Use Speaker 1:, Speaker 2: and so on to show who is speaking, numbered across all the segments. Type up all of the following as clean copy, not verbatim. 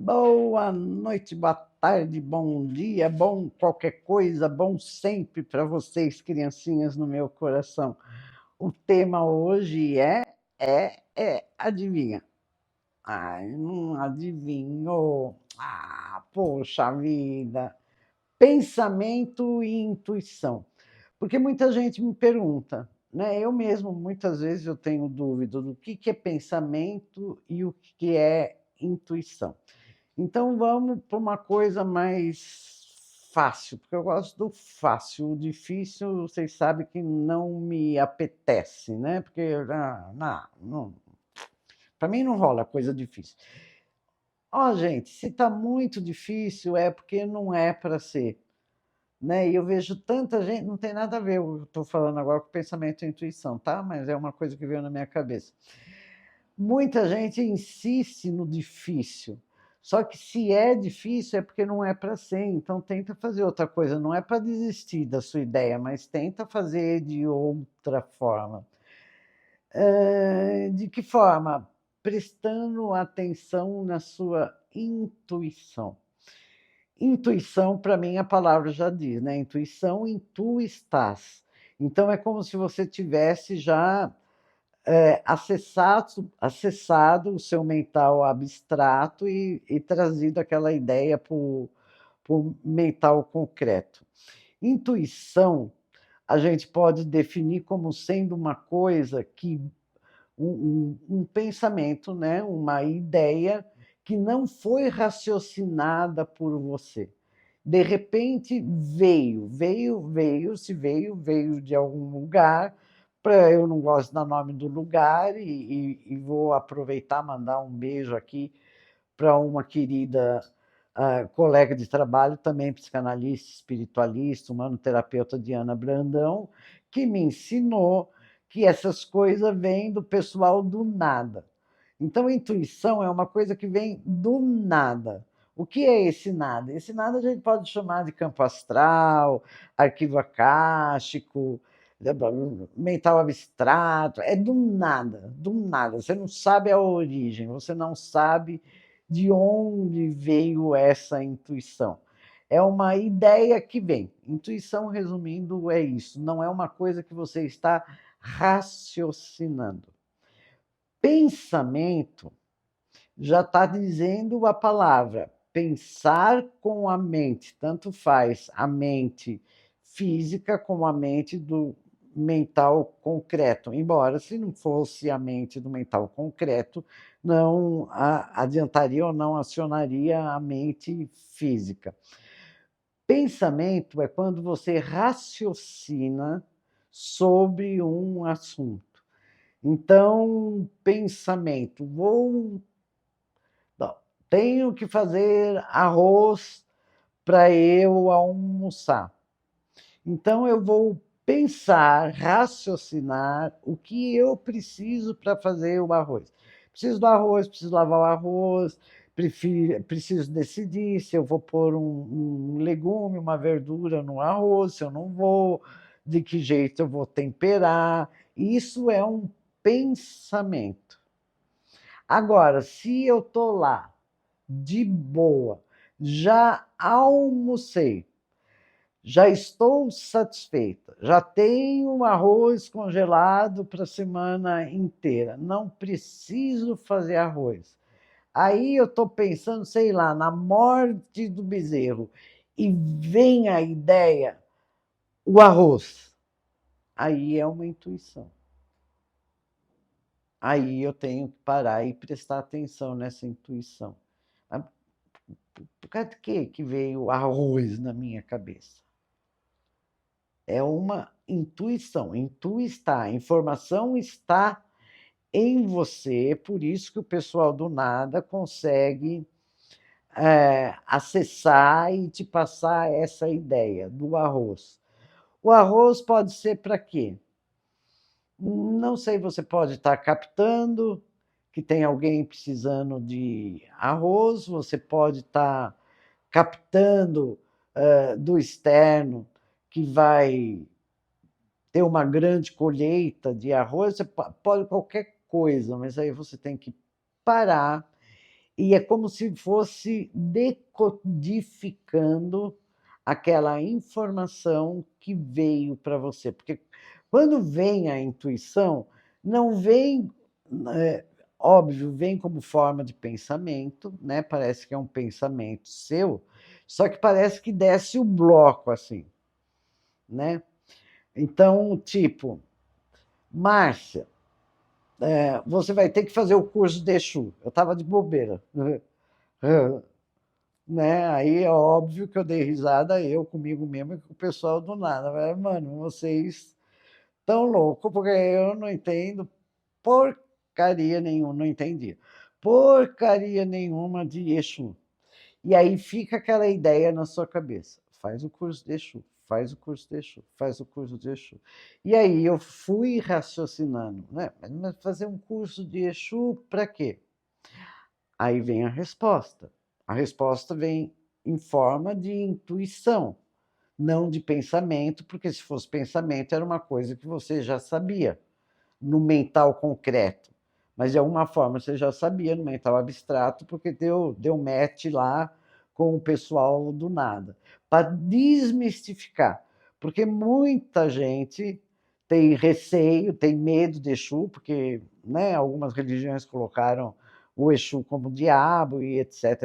Speaker 1: Boa noite, boa tarde, bom dia, bom qualquer coisa, bom sempre para vocês, criancinhas no meu coração. O tema hoje adivinha? Ai, não adivinhou. Ah, poxa vida. Pensamento e intuição. Porque muita gente me pergunta, né? Eu mesmo, muitas vezes, eu tenho dúvida do que é pensamento e o que é intuição. Então vamos para uma coisa mais fácil, porque eu gosto do fácil. O difícil, vocês sabem que não me apetece, né? Porque não, para mim não rola coisa difícil. Ó, gente, se está muito difícil é porque não é para ser, né? E eu vejo tanta gente, não tem nada a ver, eu estou falando agora com pensamento e intuição, tá? Mas é uma coisa que veio na minha cabeça. Muita gente insiste no difícil. Só que se é difícil é porque não é para ser, então tenta fazer outra coisa. Não é para desistir da sua ideia, mas tenta fazer de outra forma. De que forma? Prestando atenção na sua intuição. Intuição, para mim, a palavra já diz, né? Intuição, intu estás. Então é como se você tivesse já acessado o seu mental abstrato e trazido aquela ideia para o mental concreto. Intuição, a gente pode definir como sendo uma coisa que, um pensamento, né? Uma ideia que não foi raciocinada por você. De repente veio de algum lugar. Eu não gosto do nome do lugar e vou aproveitar mandar um beijo aqui para uma querida colega de trabalho, também psicanalista, espiritualista, humanoterapeuta Diana Brandão, que me ensinou que essas coisas vêm do pessoal do nada. Então, a intuição é uma coisa que vem do nada. O que é esse nada? Esse nada a gente pode chamar de campo astral, arquivo akáshico, mental abstrato, é do nada, do nada. Você não sabe a origem, você não sabe de onde veio essa intuição. É uma ideia que vem. Intuição, resumindo, é isso. Não é uma coisa que você está raciocinando. Pensamento já está dizendo a palavra. Pensar com a mente, tanto faz a mente física como a mente do mental concreto. Embora, se não fosse a mente do mental concreto, não adiantaria ou não acionaria a mente física. Pensamento é quando você raciocina sobre um assunto. Então, pensamento, não, tenho que fazer arroz para eu almoçar. Então, eu vou pensar, raciocinar o que eu preciso para fazer o arroz. Preciso do arroz, preciso lavar o arroz, preciso decidir se eu vou pôr um legume, uma verdura no arroz, se eu não vou, de que jeito eu vou temperar. Isso é um pensamento. Agora, se eu estou lá, de boa, já almocei, já estou satisfeita, já tenho arroz congelado para a semana inteira, não preciso fazer arroz. Aí eu estou pensando, sei lá, na morte do bezerro, e vem a ideia, o arroz. Aí é uma intuição. Aí eu tenho que parar e prestar atenção nessa intuição. Por causa de quê que veio arroz na minha cabeça? É uma intuição. Está, a informação está em você, por isso que o pessoal do nada consegue acessar e te passar essa ideia do arroz. O arroz pode ser para quê? Não sei, você pode estar captando que tem alguém precisando de arroz, você pode estar captando do externo que vai ter uma grande colheita de arroz, você pode qualquer coisa, mas aí você tem que parar e é como se fosse decodificando aquela informação que veio para você. Porque quando vem a intuição, não vem, óbvio, vem como forma de pensamento, né? Parece que é um pensamento seu, só que parece que desce o bloco assim, né? Então, tipo, Márcia, você vai ter que fazer o curso de Exu. Eu estava de bobeira. Né? Aí é óbvio que eu dei risada, eu comigo mesmo e com o pessoal do nada. Mano, vocês tão loucos, porque eu não entendo porcaria nenhuma, não entendia. Porcaria nenhuma de Exu. E aí fica aquela ideia na sua cabeça. Faz o curso de Exu, faz o curso de Exu, faz o curso de Exu. E aí eu fui raciocinando, né? Mas fazer um curso de Exu para quê? Aí vem a resposta. A resposta vem em forma de intuição, não de pensamento, porque se fosse pensamento era uma coisa que você já sabia no mental concreto. Mas de alguma forma você já sabia no mental abstrato, porque deu match lá com o pessoal do nada. Para desmistificar. Porque muita gente tem receio, tem medo de Exu, porque, né, algumas religiões colocaram o Exu como diabo e etc.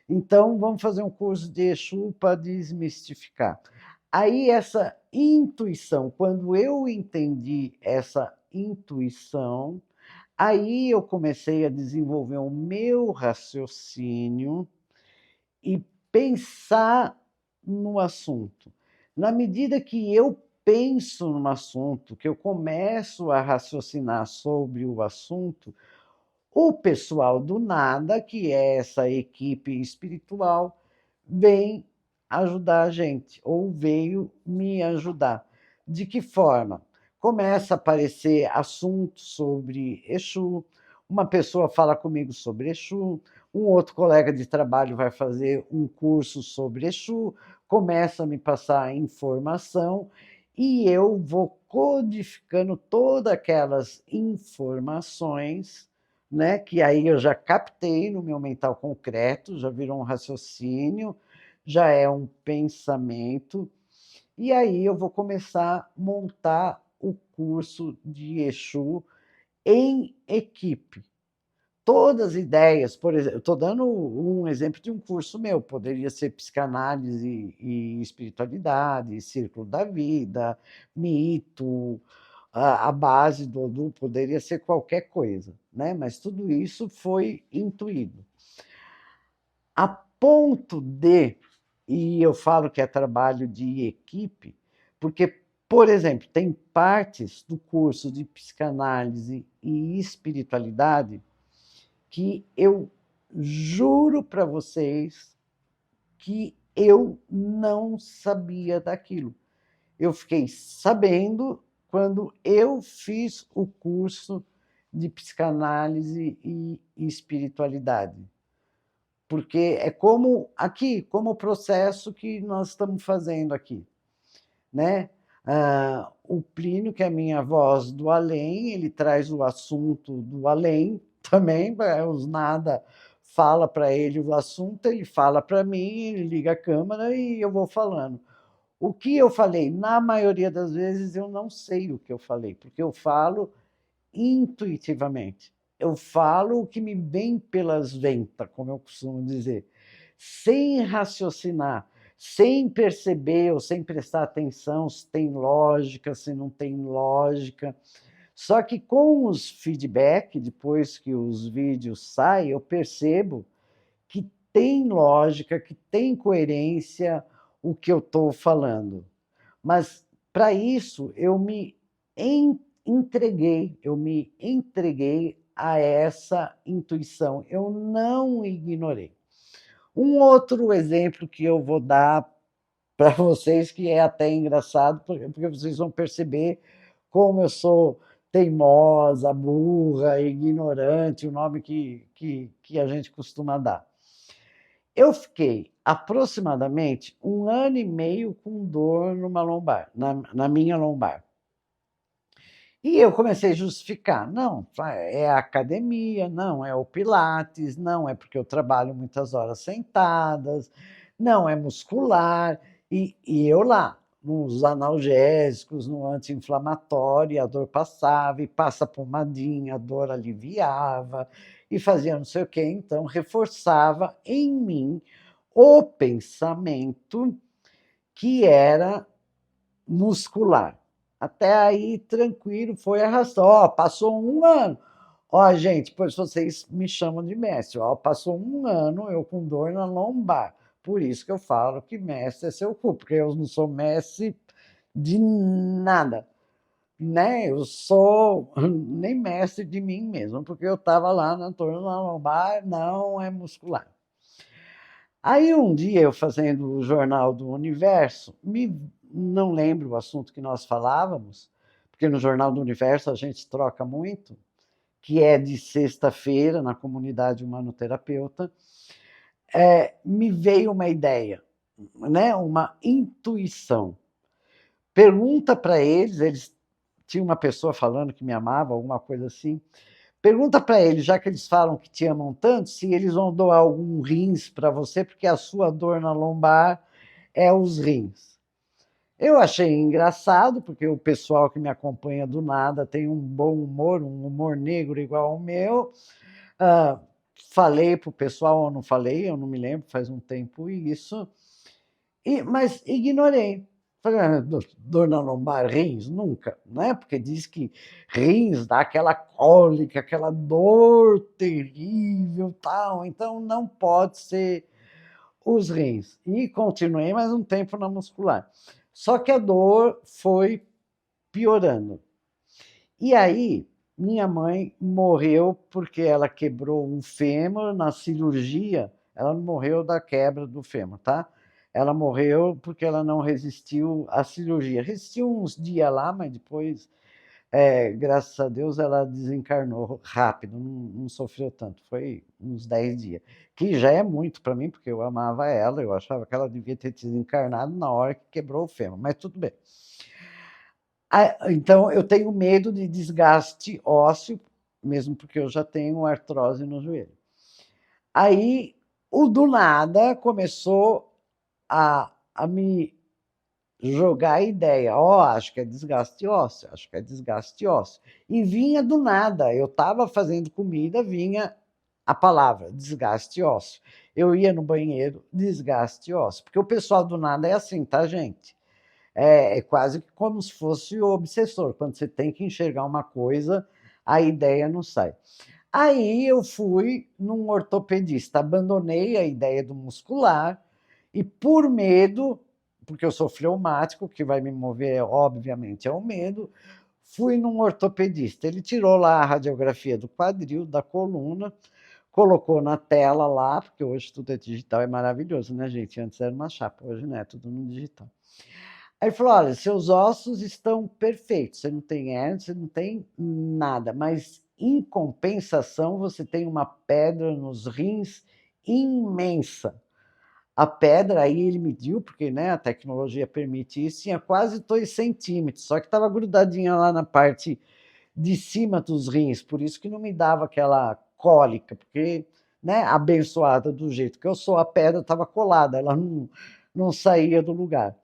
Speaker 1: Então, vamos fazer um curso de Exu para desmistificar. Aí, essa intuição, quando eu entendi essa intuição, aí eu comecei a desenvolver o meu raciocínio e pensar no assunto. Na medida que eu penso no assunto, que eu começo a raciocinar sobre o assunto, o pessoal do nada, que é essa equipe espiritual, vem ajudar a gente, ou veio me ajudar. De que forma? Começa a aparecer assuntos sobre Exu, uma pessoa fala comigo sobre Exu, um outro colega de trabalho vai fazer um curso sobre Exu, começa a me passar informação e eu vou codificando todas aquelas informações, né, que aí eu já captei no meu mental concreto, já virou um raciocínio, já é um pensamento, e aí eu vou começar a montar o curso de Exu em equipe. Todas as ideias, por exemplo, eu estou dando um exemplo de um curso meu, poderia ser psicanálise e espiritualidade, círculo da vida, mito, a base do poderia ser qualquer coisa, né? Mas tudo isso foi intuído. A ponto de, e eu falo que é trabalho de equipe, porque, por exemplo, tem partes do curso de psicanálise e espiritualidade que eu juro para vocês que eu não sabia daquilo. Eu fiquei sabendo quando eu fiz o curso de psicanálise e espiritualidade. Porque é como aqui, como o processo que nós estamos fazendo aqui, né? O Plínio, que é a minha voz do além, ele traz o assunto do além também, os nada fala para ele o assunto, ele fala para mim, ele liga a câmera e eu vou falando. O que eu falei, na maioria das vezes, eu não sei o que eu falei, porque eu falo intuitivamente. Eu falo o que me vem pelas ventas, como eu costumo dizer, sem raciocinar, sem perceber ou sem prestar atenção se tem lógica, se não tem lógica. Só que com os feedback, depois que os vídeos saem, eu percebo que tem lógica, que tem coerência o que eu estou falando. Mas, para isso, eu me entreguei a essa intuição, eu não ignorei. Um outro exemplo que eu vou dar para vocês, que é até engraçado, porque vocês vão perceber como eu sou teimosa, burra, ignorante, o nome que a gente costuma dar. Eu fiquei aproximadamente 1 ano e meio com dor numa lombar, na minha lombar. E eu comecei a justificar, não, é a academia, não, é o pilates, não, é porque eu trabalho muitas horas sentadas, não, é muscular, e eu lá, nos analgésicos, no anti-inflamatório, a dor passava, e passa pomadinha, a dor aliviava, e fazia não sei o quê, então reforçava em mim o pensamento que era muscular. Até aí, tranquilo, foi arrastando. Ó, passou um ano. Ó, gente, pois vocês me chamam de mestre. Ó, passou um ano eu com dor na lombar. Por isso que eu falo que mestre é seu cu, porque eu não sou mestre de nada, né? Eu sou nem mestre de mim mesmo, porque eu estava lá na dor na lombar, não é muscular. Aí um dia eu fazendo o Jornal do Universo, não lembro o assunto que nós falávamos, porque no Jornal do Universo a gente troca muito, que é de sexta-feira na comunidade humanoterapeuta, me veio uma ideia, né? Uma intuição. Pergunta para eles tinha uma pessoa falando que me amava, alguma coisa assim. Pergunta para eles, já que eles falam que te amam tanto, se eles vão doar algum rins para você, porque a sua dor na lombar é os rins. Eu achei engraçado, porque o pessoal que me acompanha do nada tem um bom humor, um humor negro igual ao meu. Ah, falei para o pessoal, ou não falei, eu não me lembro, faz um tempo isso, mas ignorei. Falei, dor na lombar, rins? Nunca, né? Porque diz que rins dá aquela cólica, aquela dor terrível, tal, então não pode ser os rins. E continuei mais um tempo na muscular. Só que a dor foi piorando. E aí, minha mãe morreu porque ela quebrou um fêmur na cirurgia. Ela não morreu da quebra do fêmur, tá? Ela morreu porque ela não resistiu à cirurgia. Resistiu uns dias lá, mas depois, graças a Deus, ela desencarnou rápido, não sofreu tanto. Foi uns 10 dias. Que já é muito para mim, porque eu amava ela, eu achava que ela devia ter desencarnado na hora que quebrou o fêmur, mas tudo bem. Então, eu tenho medo de desgaste ósseo, mesmo porque eu já tenho artrose no joelho. Aí, o do nada começou a me jogar a ideia, ó, acho que é desgaste ósseo, acho que é desgaste ósseo. E vinha do nada, eu estava fazendo comida, vinha a palavra desgaste ósseo. Eu ia no banheiro, desgaste ósseo, porque o pessoal do nada é assim, tá, gente? É quase como se fosse o obsessor. Quando você tem que enxergar uma coisa, a ideia não sai. Aí eu fui num ortopedista, abandonei a ideia do muscular e, por medo, porque eu sou fleumático, o que vai me mover, obviamente, é o medo, fui num ortopedista. Ele tirou lá a radiografia do quadril, da coluna, colocou na tela lá, porque hoje tudo é digital, é maravilhoso, né, gente? Antes era uma chapa, hoje não é tudo no digital. Aí ele falou: olha, seus ossos estão perfeitos, você não tem hérnia, você não tem nada, mas em compensação você tem uma pedra nos rins imensa. A pedra, aí ele mediu, porque né, a tecnologia permite isso, tinha quase 2 centímetros, só que estava grudadinha lá na parte de cima dos rins, por isso que não me dava aquela cólica, porque, né, abençoada do jeito que eu sou, a pedra estava colada, ela não saía do lugar.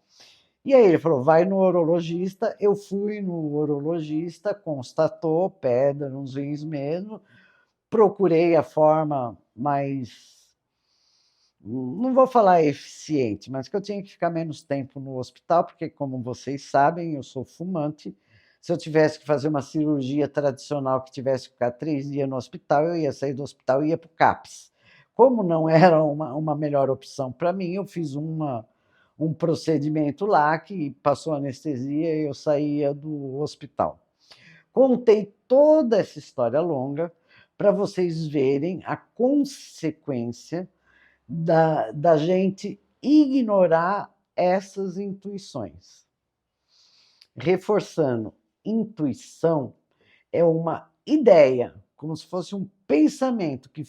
Speaker 1: E aí ele falou, vai no urologista. Eu fui no urologista, constatou pedra nos rins mesmo, procurei a forma mais, não vou falar eficiente, mas que eu tinha que ficar menos tempo no hospital, porque, como vocês sabem, eu sou fumante. Se eu tivesse que fazer uma cirurgia tradicional que tivesse que ficar 3 dias no hospital, eu ia sair do hospital e ia para o CAPS. Como não era uma melhor opção para mim, eu fiz um procedimento lá que passou anestesia e eu saía do hospital. Contei toda essa história longa para vocês verem a consequência da gente ignorar essas intuições. Reforçando, intuição é uma ideia, como se fosse um pensamento que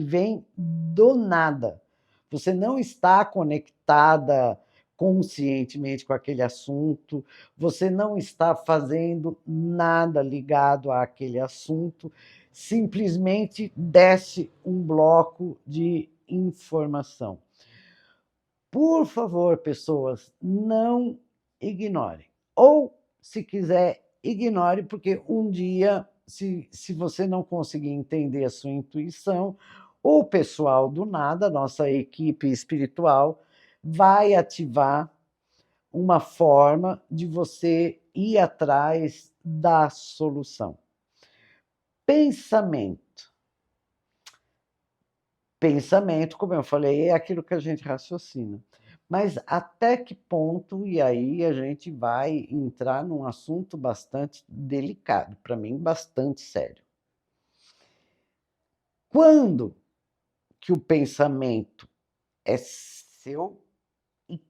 Speaker 1: vem do nada. Você não está conectada conscientemente com aquele assunto, você não está fazendo nada ligado àquele assunto, simplesmente desce um bloco de informação. Por favor, pessoas, não ignorem. Ou, se quiser, ignore, porque um dia, se você não conseguir entender a sua intuição, o pessoal do nada, nossa equipe espiritual, vai ativar uma forma de você ir atrás da solução. Pensamento. Pensamento, como eu falei, é aquilo que a gente raciocina. Mas até que ponto, e aí a gente vai entrar num assunto bastante delicado, para mim, bastante sério. Quando que o pensamento é seu e,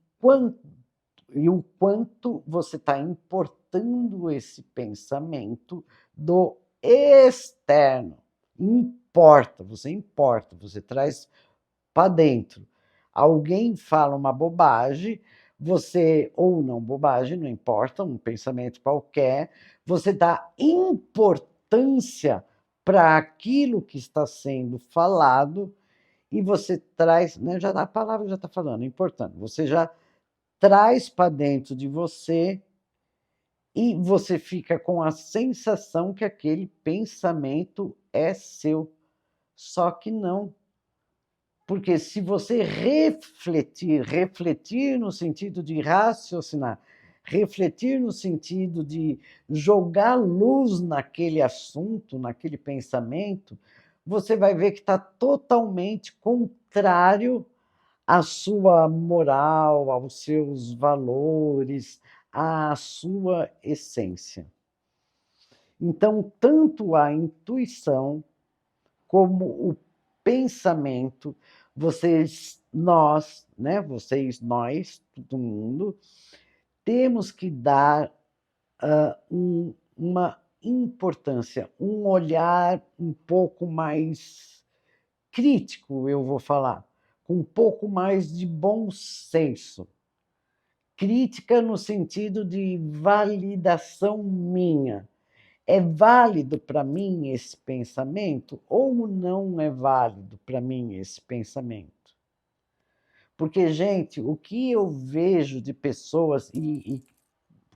Speaker 1: e o quanto você está importando esse pensamento do externo? Importa, você traz para dentro. Alguém fala uma bobagem, você, ou não bobagem, não importa, um pensamento qualquer, você dá importância para aquilo que está sendo falado e você traz, né, já a palavra já está falando, importante, você já traz para dentro de você e você fica com a sensação que aquele pensamento é seu. Só que não. Porque se você refletir no sentido de raciocinar, refletir no sentido de jogar luz naquele assunto, naquele pensamento, você vai ver que está totalmente contrário à sua moral, aos seus valores, à sua essência. Então, tanto a intuição como o pensamento, nós, né, todo mundo, temos que dar uma importância, um olhar um pouco mais crítico, eu vou falar, com um pouco mais de bom senso. Crítica no sentido de validação minha. É válido para mim esse pensamento ou não é válido para mim esse pensamento? Porque, gente, o que eu vejo de pessoas, e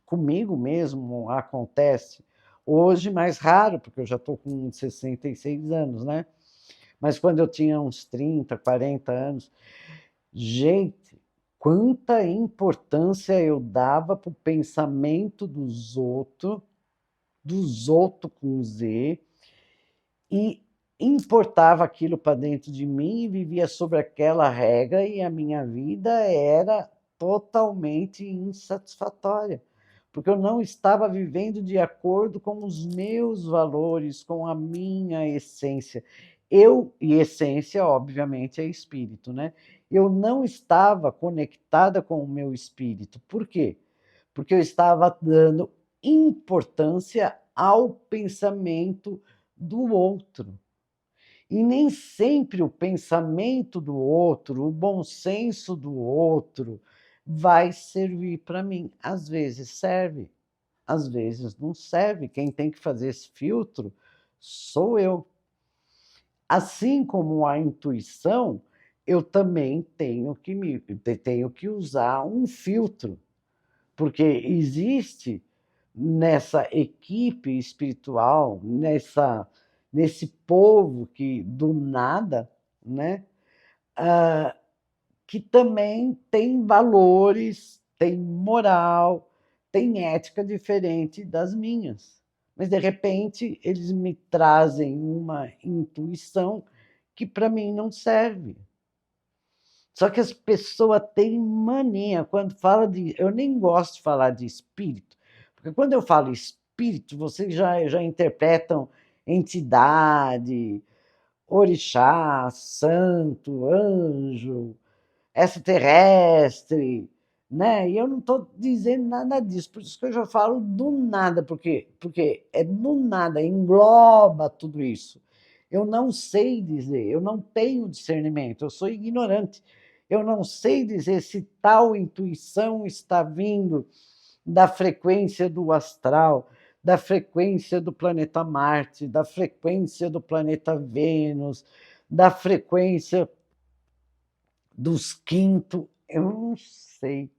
Speaker 1: comigo mesmo acontece, hoje mais raro, porque eu já estou com 66 anos, né? Mas quando eu tinha uns 30, 40 anos, gente, quanta importância eu dava para o pensamento dos outros com Z, e importava aquilo para dentro de mim e vivia sobre aquela regra, e a minha vida era totalmente insatisfatória, porque eu não estava vivendo de acordo com os meus valores, com a minha essência. E essência, obviamente, é espírito, né? Eu não estava conectada com o meu espírito. Por quê? Porque eu estava dando importância ao pensamento do outro. E nem sempre o pensamento do outro, o bom senso do outro, vai servir para mim. Às vezes serve, às vezes não serve. Quem tem que fazer esse filtro sou eu. Assim como a intuição, eu também tenho que usar um filtro, porque existe nessa equipe espiritual, nesse povo que do nada, né, que também tem valores, tem moral, tem ética diferente das minhas. Mas, de repente, eles me trazem uma intuição que para mim não serve. Só que as pessoas têm mania quando fala de. Eu nem gosto de falar de espírito, porque quando eu falo espírito, vocês já interpretam entidade, orixá, santo, anjo, extraterrestre, né? E eu não estou dizendo nada disso, por isso que eu já falo do nada, porque é do nada, engloba tudo isso. Eu não sei dizer, eu não tenho discernimento, eu sou ignorante. Eu não sei dizer se tal intuição está vindo da frequência do astral, da frequência do planeta Marte, da frequência do planeta Vênus, da frequência dos quintos, eu não sei,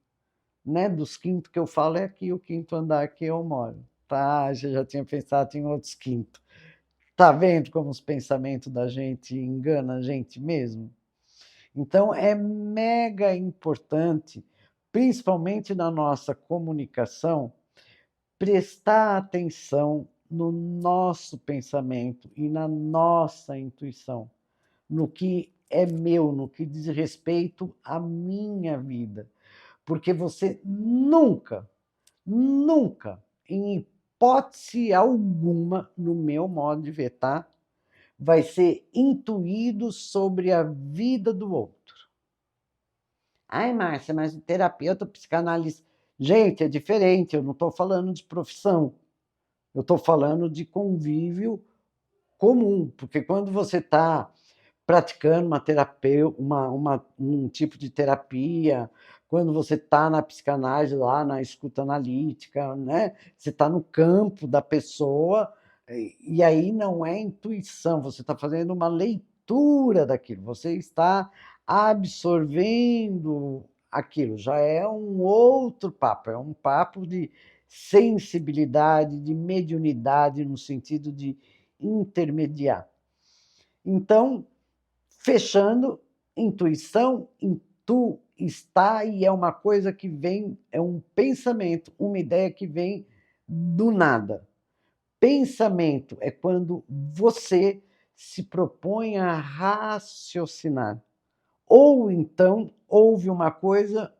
Speaker 1: né? Dos quintos que eu falo é aqui, o quinto andar que eu moro, tá? Eu já tinha pensado em outros quintos. Tá vendo como os pensamentos da gente enganam a gente mesmo? Então, é mega importante, principalmente na nossa comunicação, prestar atenção no nosso pensamento e na nossa intuição, no que é meu, no que diz respeito à minha vida. Porque você nunca, nunca, em hipótese alguma, no meu modo de ver, tá? Vai ser intuído sobre a vida do outro. Ai, Márcia, mas o terapeuta, o psicanalista. Gente, é diferente, eu não estou falando de profissão, eu estou falando de convívio comum, porque quando você está praticando uma terapia, um tipo de terapia, quando você está na psicanálise, lá na escuta analítica, né? Você está no campo da pessoa, e aí não é intuição, você está fazendo uma leitura daquilo, você está absorvendo aquilo, já é um outro papo, é um papo de sensibilidade, de mediunidade, no sentido de intermediar. Então, fechando, intuição, intu está e é uma coisa que vem, é um pensamento, uma ideia que vem do nada. Pensamento é quando você se propõe a raciocinar. Ou então ouve uma coisa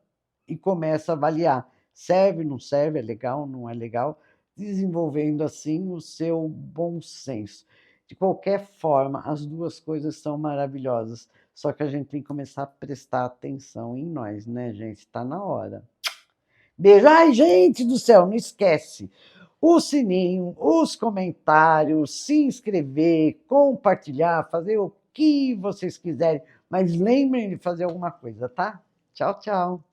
Speaker 1: e começa a avaliar. Serve, não serve, é legal, não é legal, desenvolvendo assim o seu bom senso. De qualquer forma, as duas coisas são maravilhosas, só que a gente tem que começar a prestar atenção em nós, né, gente? Está na hora. Beijo. Ai, gente do céu, não esquece o sininho, os comentários, se inscrever, compartilhar, fazer o que vocês quiserem, mas lembrem de fazer alguma coisa, tá? Tchau, tchau.